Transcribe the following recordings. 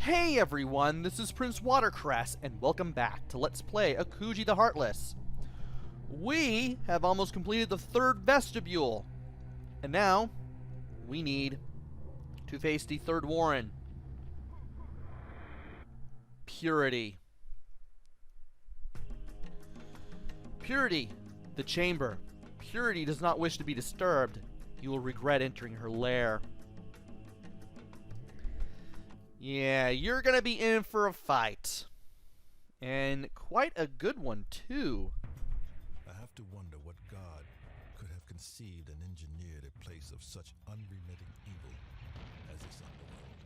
Hey everyone, this is PrinceWatercress, and welcome back to Let's Play Akuji The Heartless. We have almost completed the third vestibule, and now we need to face the third Warren. Purity. Purity, the chamber. Purity does not wish to be disturbed. You will regret entering her lair. Yeah, you're gonna be in for a fight. And quite a good one, too. I have to wonder what God could have conceived and engineered a place of such unremitting evil as this underworld.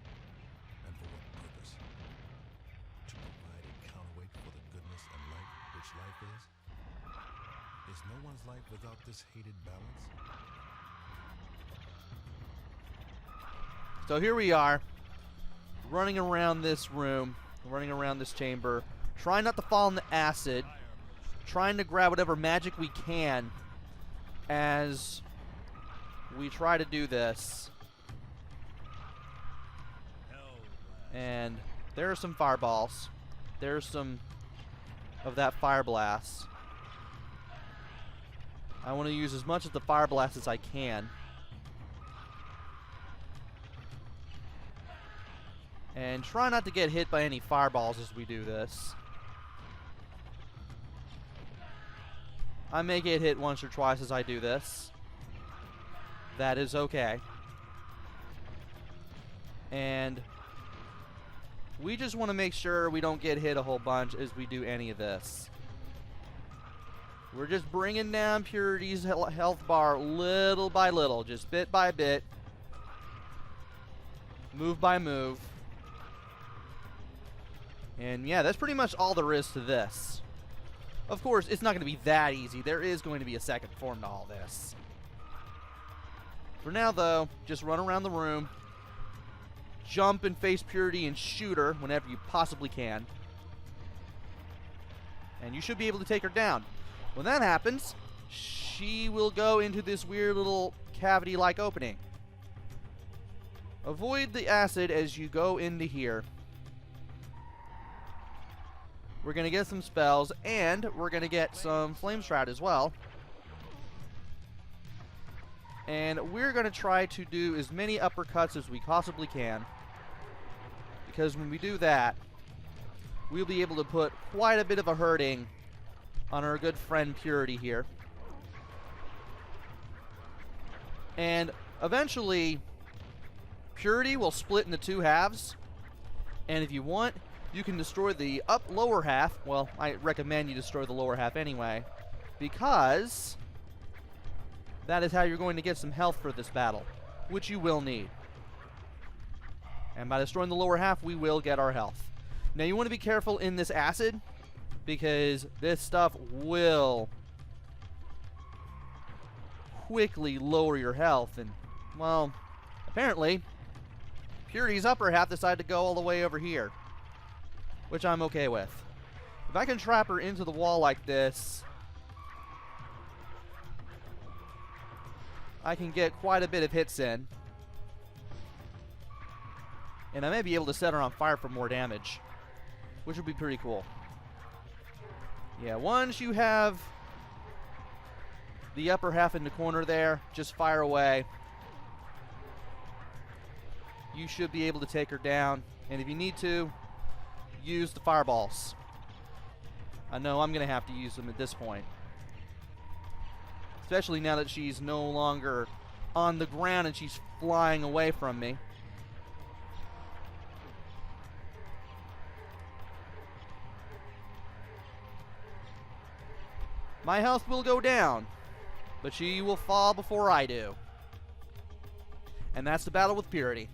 And for what purpose? To provide a counterweight for the goodness and light which life is? Is no one's life without this hated balance? So here we are, running around this room, running around this chamber, trying not to fall in the acid, trying to grab whatever magic we can as we try to do this. And there are some fireballs. There's some of that fire blast. I want to use as much of the fire blast as I can. And try not to get hit by any fireballs as we do this. I may get hit once or twice as I do this. That is okay. And we just want to make sure we don't get hit a whole bunch as we do any of this. We're just bringing down Purity's health bar little by little, just bit by bit, move by move. And yeah, that's pretty much all there is to this. Of course, it's not going to be that easy. There is going to be a second form to all this. For now, though, just run around the room, jump and face Purity and shoot her whenever you possibly can. And you should be able to take her down. When that happens, she will go into this weird little cavity-like opening. Avoid the acid as you go into here. We're going to get some spells, and we're going to get some Flame Shroud as well. And we're going to try to do as many uppercuts as we possibly can. Because when we do that, we'll be able to put quite a bit of a hurting on our good friend Purity here. And eventually, Purity will split into two halves. And if you want, you can destroy the lower half. Well, I recommend you destroy the lower half anyway, because that is how you're going to get some health for this battle, which you will need. And by destroying the lower half, we will get our health. Now, you want to be careful in this acid, because this stuff will quickly lower your health. And, well, apparently, Purity's upper half decided to go all the way over here, which I'm okay with. If I can trap her into the wall like this, I can get quite a bit of hits in. And I may be able to set her on fire for more damage, which would be pretty cool. Yeah, once you have the upper half in the corner there, just fire away. You should be able to take her down. And if you need to, use the fireballs. I know I'm going to have to use them at this point. Especially now that she's no longer on the ground and she's flying away from me. My health will go down, but she will fall before I do. And that's the battle with Purity.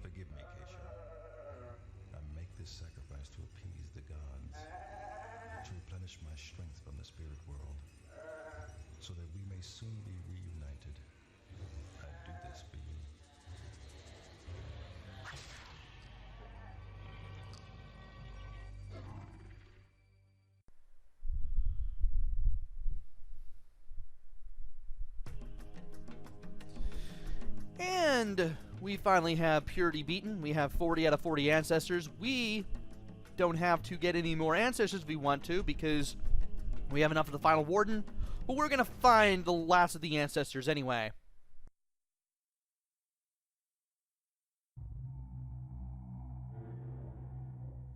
Forgive me, Keisha. I make this sacrifice to appease the gods, to replenish my strength from the spirit world, so that we may soon be reunited. I do this for you. And we finally have Purity beaten. We have 40 out of 40 ancestors. We don't have to get any more ancestors if we want to, because we have enough of the final warden. But we're going to find the last of the ancestors anyway.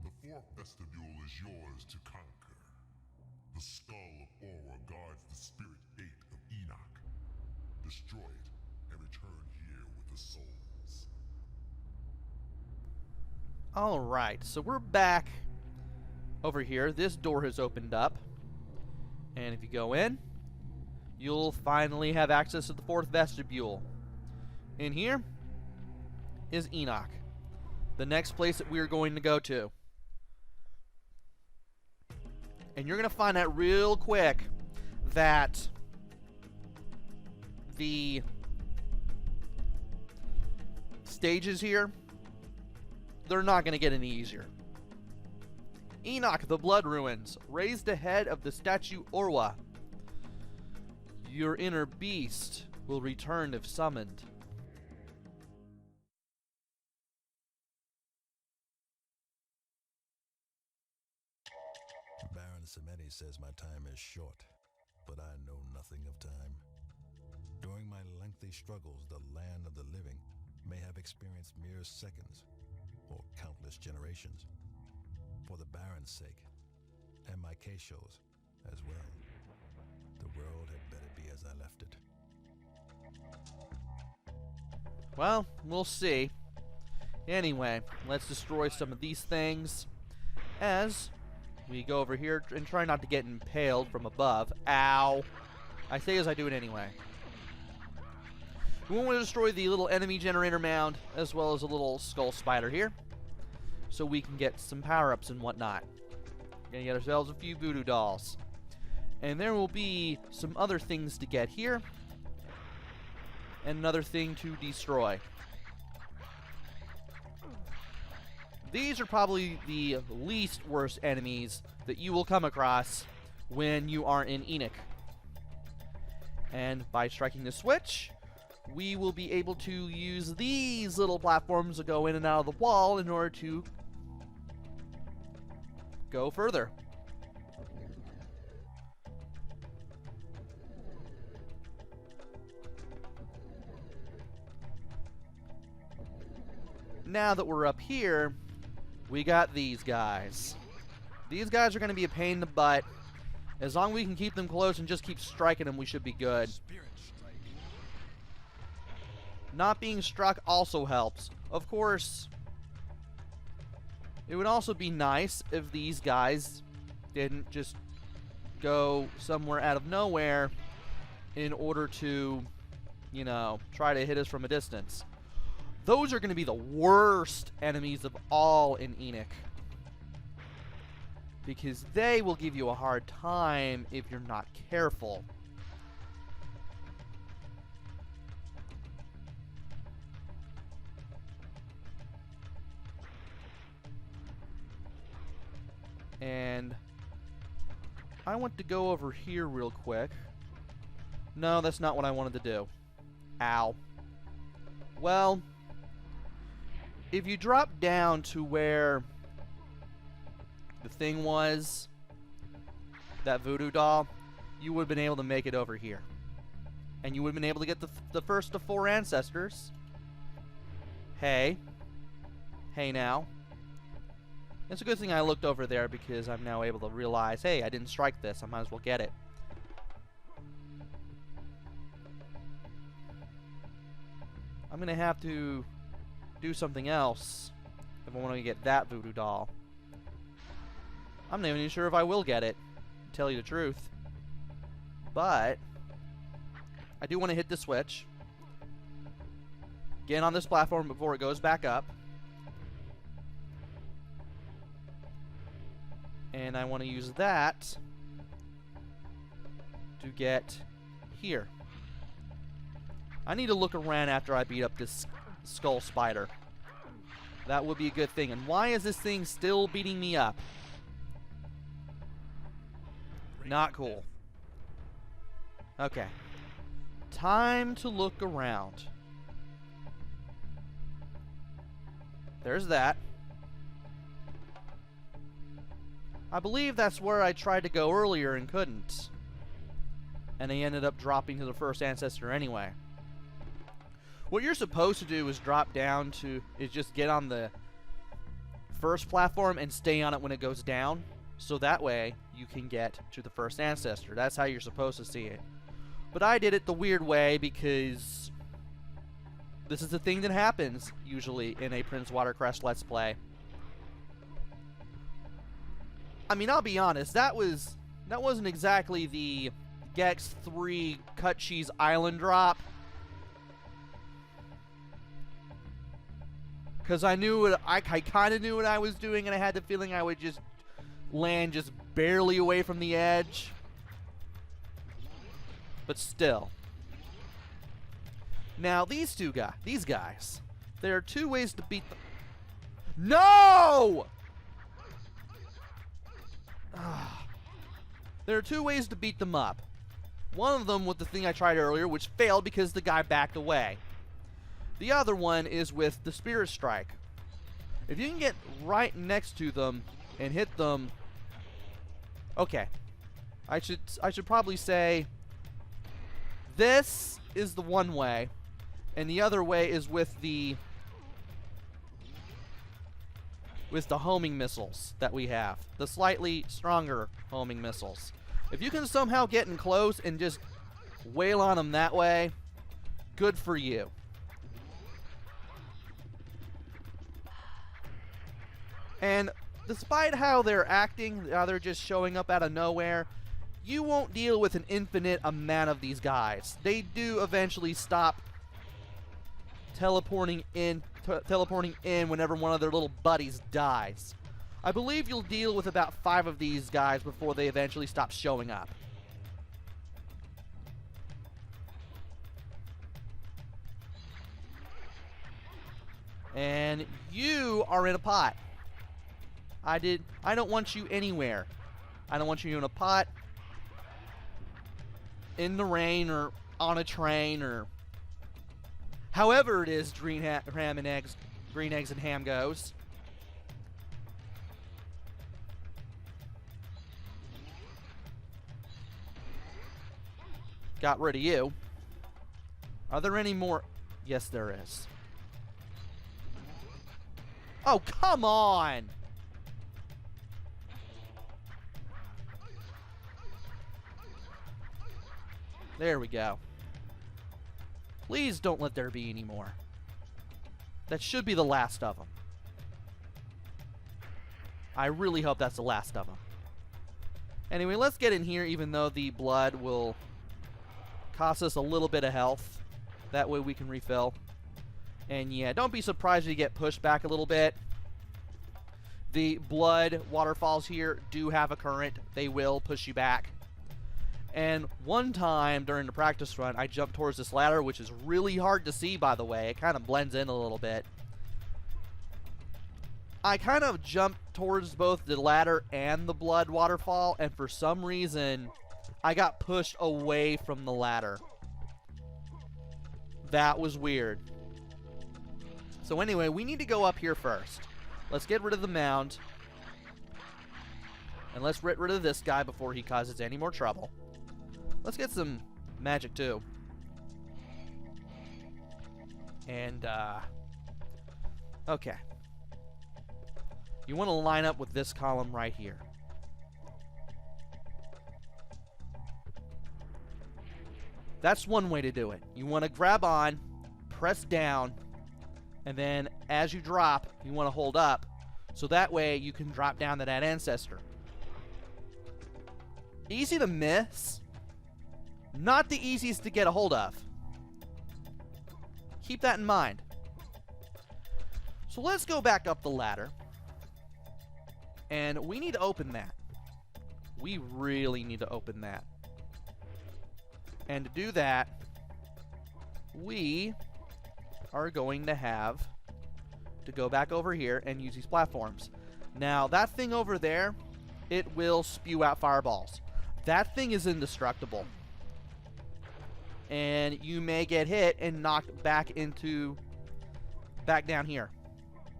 The fourth vestibule is yours to conquer. The skull of Orwa guards the spirit gate of Enoch. Destroy it and return here with the souls. Alright, so we're back over here. This door has opened up. And if you go in, you'll finally have access to the fourth vestibule. In here is Enoch, the next place that we're going to go to. And you're going to find out real quick that the stages here, they're not going to get any easier. Enoch, the Blood Ruins. Raise the head of the statue Orwa. Your inner beast will return if summoned. Baron Samedi says my time is short, but I know nothing of time. During my lengthy struggles, the land of the living may have experienced mere seconds, or countless generations. For the Baron's sake, and my Keisho's as well, the world had better be as I left it. Well, we'll see. Anyway, let's destroy some of these things as we go over here and try not to get impaled from above. Ow! I say as I do it anyway. We want to destroy the little enemy generator mound as well as a little skull spider here, so we can get some power-ups and whatnot. Gonna get ourselves a few voodoo dolls. And there will be some other things to get here. And another thing to destroy. These are probably the least worst enemies that you will come across when you are in Enoch. And by striking the switch, we will be able to use these little platforms to go in and out of the wall in order to go further. Now that we're up here, we got these guys. These guys are going to be a pain in the butt. As long as we can keep them close and just keep striking them, we should be good. Not being struck also helps. Of course, it would also be nice if these guys didn't just go somewhere out of nowhere in order to, you know, try to hit us from a distance. Those are going to be the worst enemies of all in Enoch, because they will give you a hard time if you're not careful. And I want to go over here real quick. No, that's not what I wanted to do. Ow. Well, if you drop down to where the thing was, that voodoo doll, you would have been able to make it over here. And you would have been able to get the first of 4 ancestors. Hey. Hey now. It's a good thing I looked over there, because I'm now able to realize, hey, I didn't strike this. I might as well get it. I'm going to have to do something else if I want to get that voodoo doll. I'm not even sure if I will get it, to tell you the truth. But I do want to hit the switch. Get on this platform before it goes back up. And I want to use that to get here. I need to look around after I beat up this skull spider. That would be a good thing. And why is this thing still beating me up? Not cool. Okay. Time to look around. there's that. I believe that's where I tried to go earlier and couldn't. And I ended up dropping to the first ancestor anyway. What you're supposed to do is drop down to, is just get on the first platform and stay on it when it goes down. So that way you can get to the first ancestor. That's how you're supposed to see it. But I did it the weird way because this is the thing that happens usually in a PrinceWatercress Let's Play. I mean, I'll be honest, that wasn't exactly the Gex 3 Cut Cheese Island drop. Because I kind of knew what I was doing, and I had the feeling I would just land just barely away from the edge. But still. Now, these guys, there are two ways to beat them. No! There are two ways to beat them up. One of them with the thing I tried earlier, which failed because the guy backed away. The other one is with the Spirit Strike. If you can get right next to them and hit them... Okay. I should probably say this is the one way, and the other way is with the homing missiles that we have. The slightly stronger homing missiles. If you can somehow get in close and just wail on them that way, good for you. And despite how they're acting, how they're just showing up out of nowhere, you won't deal with an infinite amount of these guys. They do eventually stop teleporting in whenever one of their little buddies dies. I believe you'll deal with about 5 of these guys before they eventually stop showing up. And you are in a pot. I don't want you anywhere. I don't want you in a pot, in the rain, or on a train, or however it is green eggs and ham goes. Got rid of you. Are there any more? Yes, there is. Oh, come on! There we go. Please don't let there be any more. That should be the last of them. I really hope that's the last of them. Anyway, let's get in here, even though the blood will cost us a little bit of health. That way we can refill. And yeah, don't be surprised if you get pushed back a little bit. The blood waterfalls here do have a current. They will push you back. And one time during the practice run, I jumped towards this ladder, which is really hard to see, by the way. It kind of blends in a little bit. I kind of jumped towards both the ladder and the blood waterfall, and for some reason, I got pushed away from the ladder. That was weird. So anyway, we need to go up here first. Let's get rid of the mound. And let's get rid of this guy before he causes any more trouble. Let's get some magic too. And, okay. You want to line up with this column right here. That's one way to do it. You want to grab on, press down, and then as you drop, you want to hold up, so that way you can drop down to that ancestor. Easy to miss. Not the easiest to get a hold of. Keep that in mind. So let's go back up the ladder. And we need to open that. We really need to open that. And to do that, we are going to have to go back over here and use these platforms. Now, that thing over there, it will spew out fireballs. That thing is indestructible. And you may get hit and knocked back down here.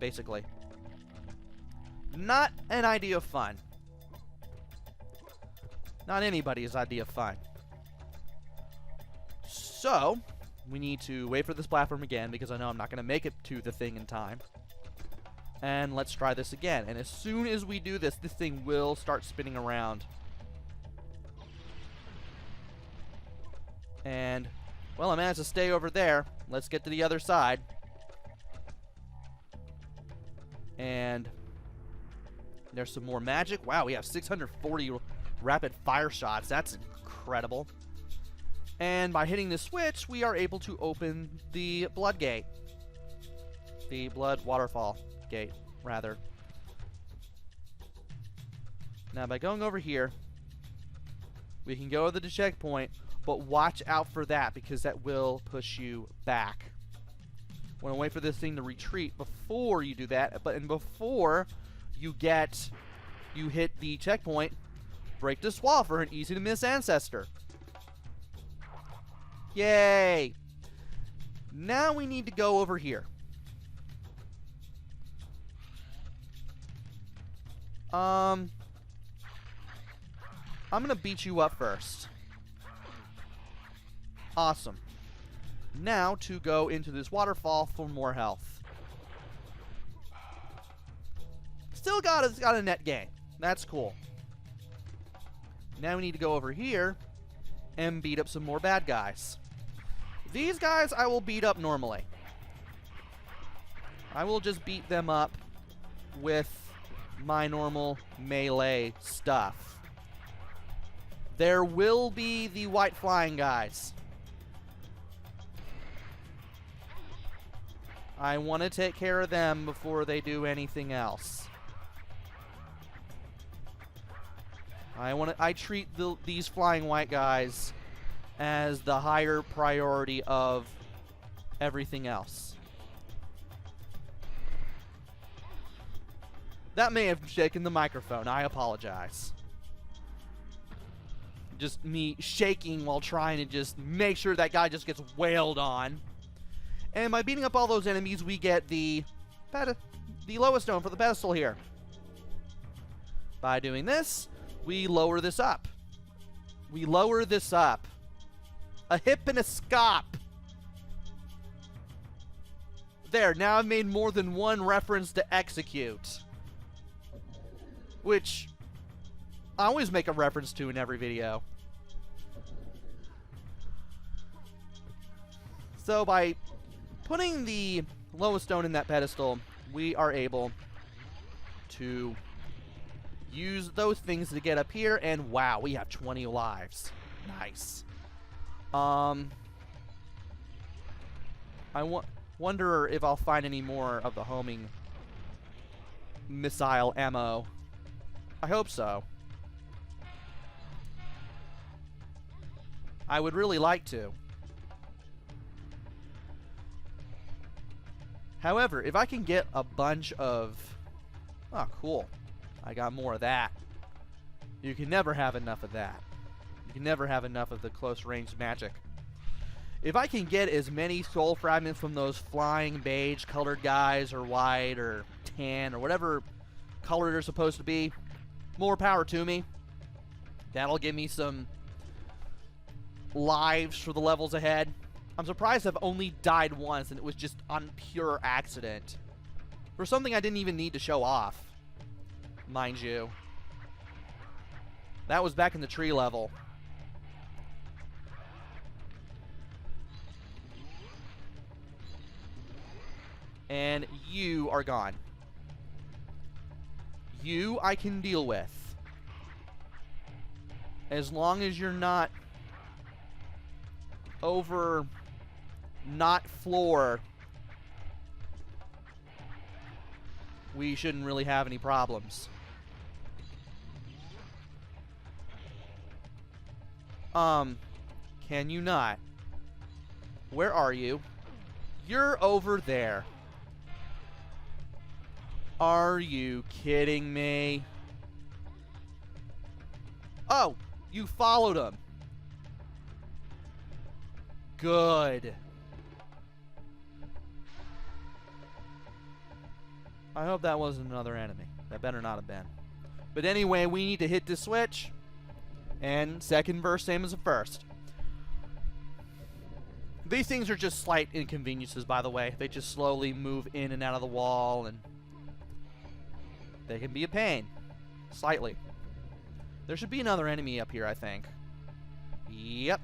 basically. Not an idea of fun. Not anybody's idea of fun. So, we need to wait for this platform again, because I know I'm not going to make it to the thing in time. And let's try this again. And as soon as we do this, this thing will start spinning around. And, well, I managed to stay over there. Let's get to the other side. And there's some more magic. Wow, we have 640 rapid fire shots. That's incredible. And by hitting this switch, we are able to open the blood gate. The blood waterfall gate, rather. Now, by going over here, we can go to the checkpoint, but watch out for that, because that will push you back. Want to wait for this thing to retreat before you do that, but before you hit the checkpoint, break this wall for an easy to miss ancestor. Yay! Now we need to go over here. I'm gonna beat you up first. Awesome. Now to go into this waterfall for more health. Still got a net gain. That's cool. Now we need to go over here and beat up some more bad guys. These guys I will beat up normally. I will just beat them up with my normal melee stuff. There will be the white flying guys. I want to take care of them before they do anything else. I treat these flying white guys as the higher priority of everything else. That may have shaken the microphone. I apologize. Just me shaking while trying to just make sure that guy just gets wailed on. And by beating up all those enemies, we get the lowest stone for the pedestal here. By doing this, we lower this up. We lower this up. A hip and a scop. There, now I've made more than one reference to execute. Which I always make a reference to in every video. So by putting the lowest stone in that pedestal, we are able to use those things to get up here, and wow, we have 20 lives. Nice. I wonder if I'll find any more of the homing missile ammo. I hope so. I would really like to. However, if I can get a bunch of... Oh, cool. I got more of that. You can never have enough of that. You can never have enough of the close-range magic. If I can get as many soul fragments from those flying beige-colored guys, or white, or tan, or whatever color they're supposed to be, more power to me. That'll give me some lives for the levels ahead. I'm surprised I've only died once, and it was just on pure accident. For something I didn't even need to show off. Mind you. That was back in the tree level. And you are gone. You I can deal with. As long as you're not over not floor, we shouldn't really have any problems. Can you not? Where are you? You're over there. Are you kidding me? Oh, you followed him. Good. I hope that wasn't another enemy. That better not have been. But anyway, we need to hit this switch. And second burst, same as the first. These things are just slight inconveniences, by the way. They just slowly move in and out of the wall, and they can be a pain. Slightly. There should be another enemy up here, I think. Yep.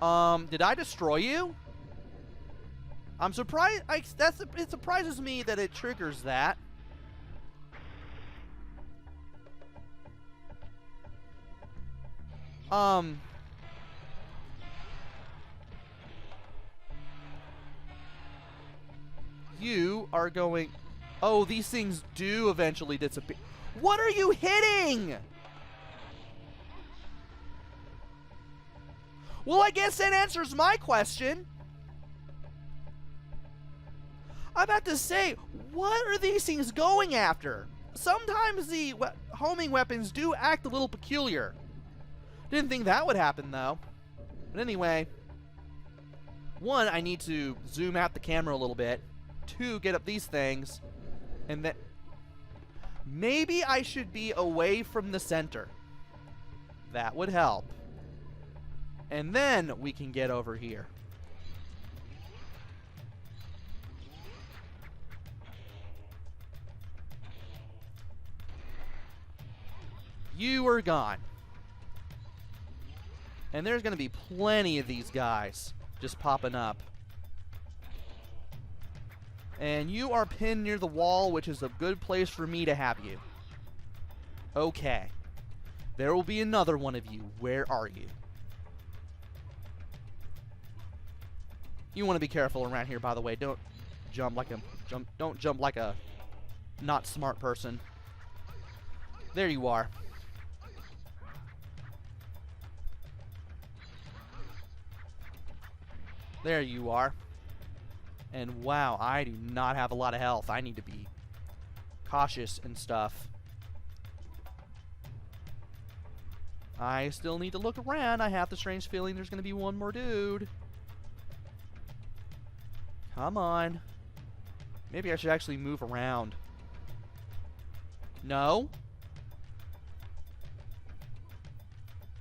Did I destroy you? I'm surprised. It surprises me that it triggers that. You are going... Oh, these things do eventually disappear. What are you hitting? Well, I guess that answers my question. I'm about to say, what are these things going after? Sometimes the homing weapons do act a little peculiar. Didn't think that would happen, though. But anyway, one, I need to zoom out the camera a little bit. Two, get up these things. And then maybe I should be away from the center. That would help. And then we can get over here. You are gone. And there's going to be plenty of these guys just popping up. And you are pinned near the wall, which is a good place for me to have you. Okay. There will be another one of you. Where are you? You want to be careful around here, by the way. Don't jump like a not smart person. There you are. There you are. And wow, I do not have a lot of health. I need to be cautious and stuff. I still need to look around. I have the strange feeling there's going to be one more dude. Come on. Maybe I should actually move around. No?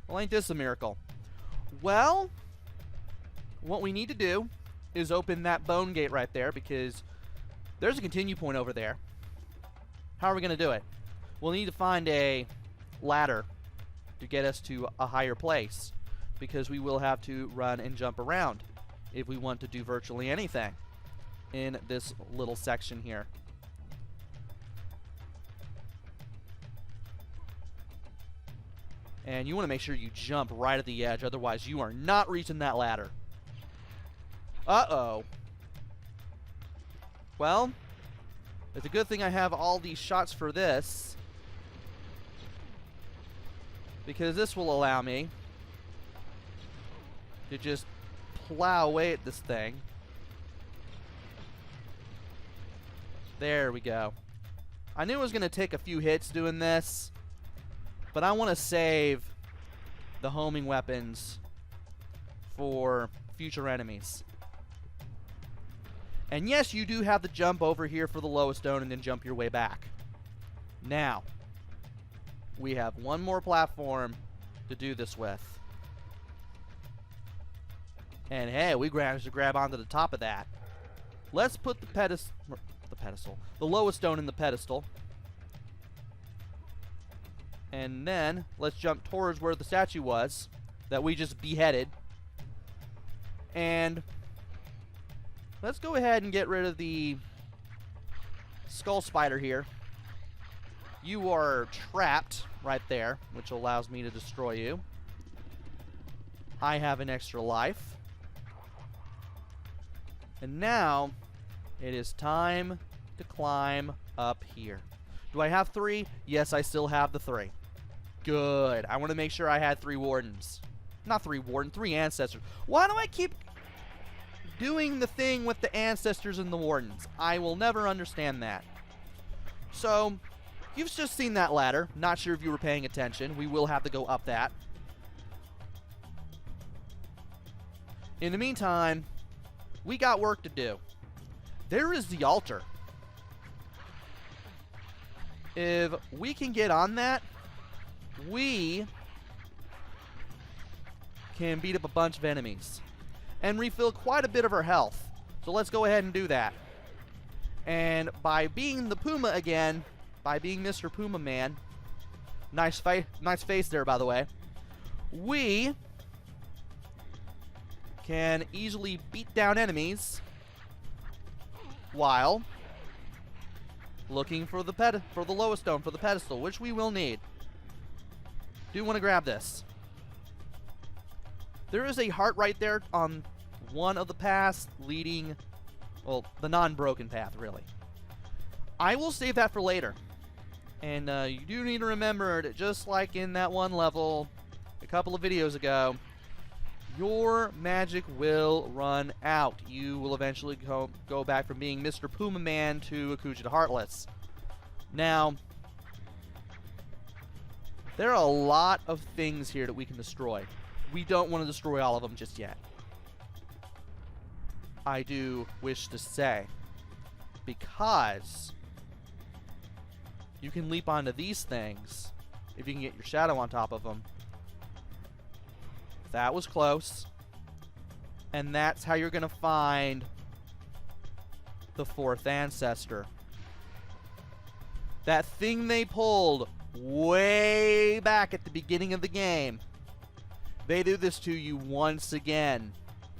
Well, ain't this a miracle? Well, what we need to do is open that bone gate right there, because there's a continue point over there. How are we going to do it? We'll need to find a ladder to get us to a higher place, because we will have to run and jump around if we want to do virtually anything in this little section here. And you want to make sure you jump right at the edge, otherwise you are not reaching that ladder. Uh-oh. Well, it's a good thing I have all these shots for this, because this will allow me to just plow away at this thing. There we go. I knew it was going to take a few hits doing this, but I want to save the homing weapons for future enemies. And yes, you do have to jump over here for the lowest stone and then jump your way back. Now, we have one more platform to do this with. And hey, we managed to grab onto the top of that. Let's put the lowest stone in the pedestal. And then, let's jump towards where the statue was that we just beheaded. And let's go ahead and get rid of the skull spider here. You are trapped right there, which allows me to destroy you. I have an extra life. And now, it is time to climb up here. Do I have 3? Yes, I still have the 3. Good. I want to make sure I had 3 wardens. Not 3 wardens, 3 ancestors. Why do I keep doing the thing with the ancestors and the wardens? I will never understand that. So, you've just seen that ladder. Not sure if you were paying attention. We will have to go up that. In the meantime, we got work to do. there is the altar. If we can get on that, we can beat up a bunch of enemies and refill quite a bit of our health. So let's go ahead and do that. And by being the Puma again, by being Mr. Puma Man, nice face there, by the way, we can easily beat down enemies while looking for the lowest stone for the pedestal, which we will need. Do want to grab this. There is a heart right there on one of the paths leading, well, the non-broken path, really. I will save that for later. And you do need to remember that just like in that one level a couple of videos ago, your magic will run out. You will eventually go back from being Mr. Puma Man to Akuji the Heartless. Now, there are a lot of things here that we can destroy. We don't want to destroy all of them just yet. I do wish to say, because you can leap onto these things if you can get your shadow on top of them. That was close. And that's how you're going to find the fourth ancestor. That thing they pulled way back at the beginning of the game. They do this to you once again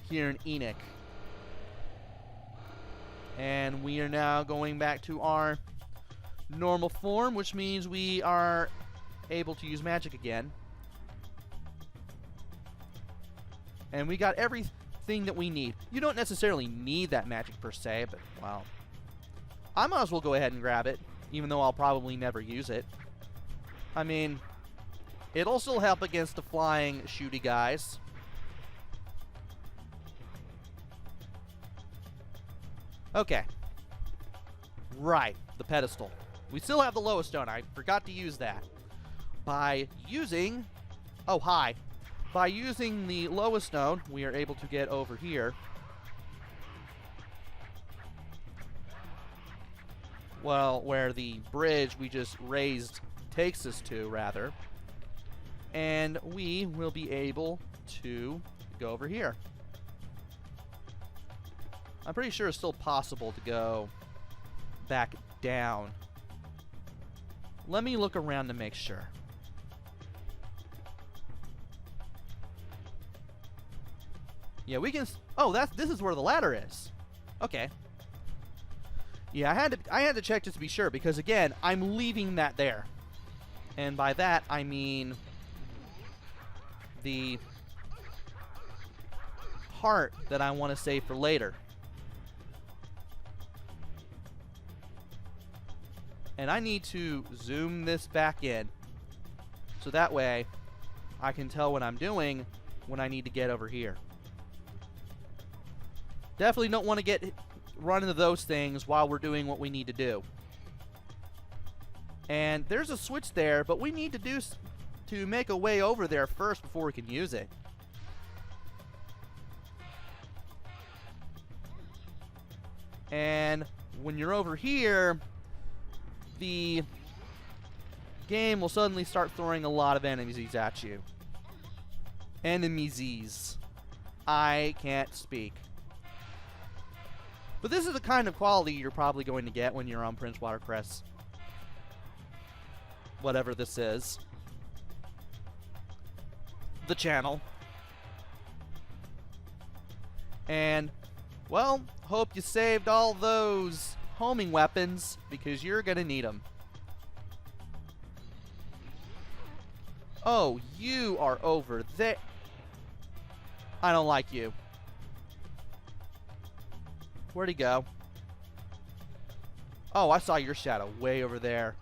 here in Enoch. And we are now going back to our normal form, which means we are able to use magic again. And we got everything that we need. You don't necessarily need that magic per se, but, well, I might as well go ahead and grab it, even though I'll probably never use it. I mean, it'll still help against the flying shooty guys. Okay. Right, the pedestal. We still have the lowest stone. I forgot to use that. By using... Oh, hi. By using the lowest stone, we are able to get over here. Well, where the bridge we just raised takes us to, rather. And we will be able to go over here. I'm pretty sure it's still possible to go back down. Let me look around to make sure. Yeah, we can... Oh, this is where the ladder is. Okay. Yeah, I had to check just to be sure, because again, I'm leaving that there. And by that, I mean the heart that I want to save for later. And I need to zoom this back in, so that way I can tell what I'm doing when I need to get over here. Definitely don't want to run into those things while we're doing what we need to do. And there's a switch there, but we need to make a way over there first before we can use it. And when you're over here, the game will suddenly start throwing a lot of enemies at you. Enemies. I can't speak. But this is the kind of quality you're probably going to get when you're on PrinceWatercress. Whatever this is. The channel. And, well, hope you saved all those homing weapons, because you're gonna need them. Oh, you are over there. I don't like you. Where'd he go? Oh, I saw your shadow way over there.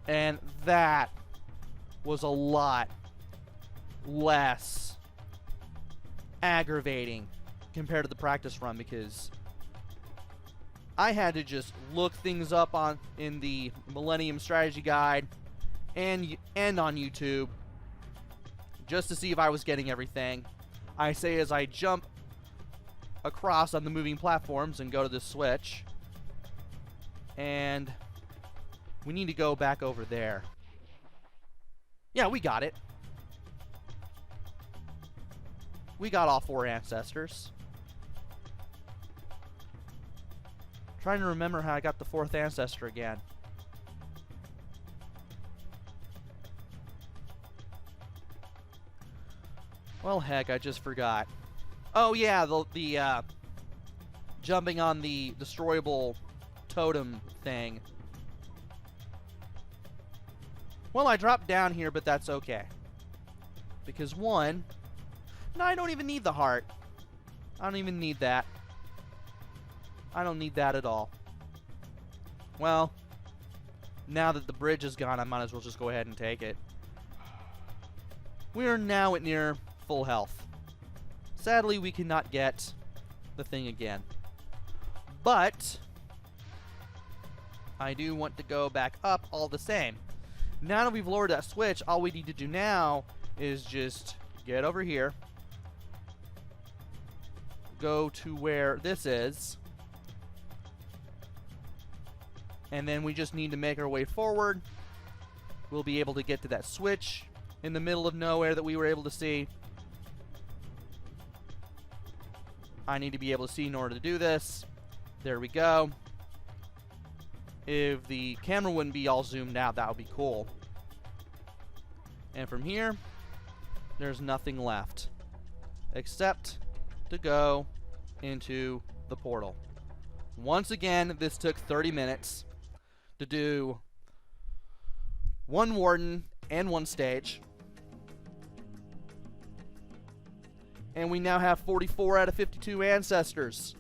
And that was a lot less aggravating compared to the practice run, because I had to just look things up in the Millennium Strategy Guide and on YouTube just to see if I was getting everything. I say as I jump across on the moving platforms and go to this switch. And we need to go back over there. Yeah, we got it. We got all 4 ancestors. Trying to remember how I got the 4th ancestor again. Well, heck, I just forgot. Oh yeah, the jumping on the destroyable totem thing. Well, I dropped down here, but that's okay. Because one, no, I don't even need the heart. I don't even need that. I don't need that at all. Well, now that the bridge is gone, I might as well just go ahead and take it. We are now at near full health. Sadly, we cannot get the thing again. But I do want to go back up all the same. Now that we've lowered that switch, all we need to do now is just get over here. Go to where this is. And then we just need to make our way forward. We'll be able to get to that switch in the middle of nowhere that we were able to see. I need to be able to see in order to do this. There we go. If the camera wouldn't be all zoomed out, that would be cool. And from here, there's nothing left except to go into the portal. Once again, this took 30 minutes to do 1 warden and 1 stage. And we now have 44 out of 52 ancestors.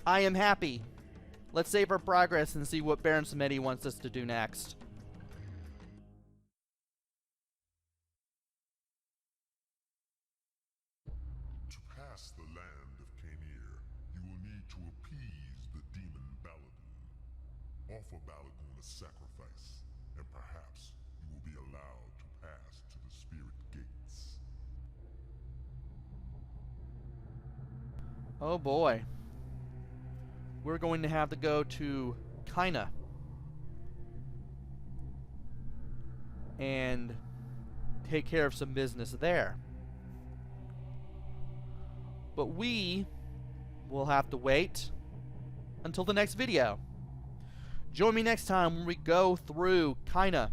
I am happy. Let's save our progress and see what Baron Samedi wants us to do next. To pass the land of Cainir, you will need to appease the demon Baladun. Offer Baladun a sacrifice, and perhaps you will be allowed to pass to the spirit gates. Oh boy. We're going to have to go to Kaina and take care of some business there. But we will have to wait until the next video. Join me next time when we go through Kaina,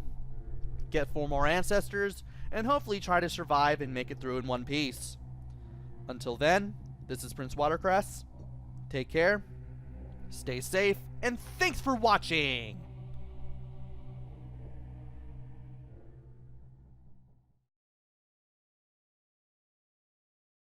get 4 more ancestors, and hopefully try to survive and make it through in one piece. Until then, this is PrinceWatercress. Take care, stay safe, and thanks for watching!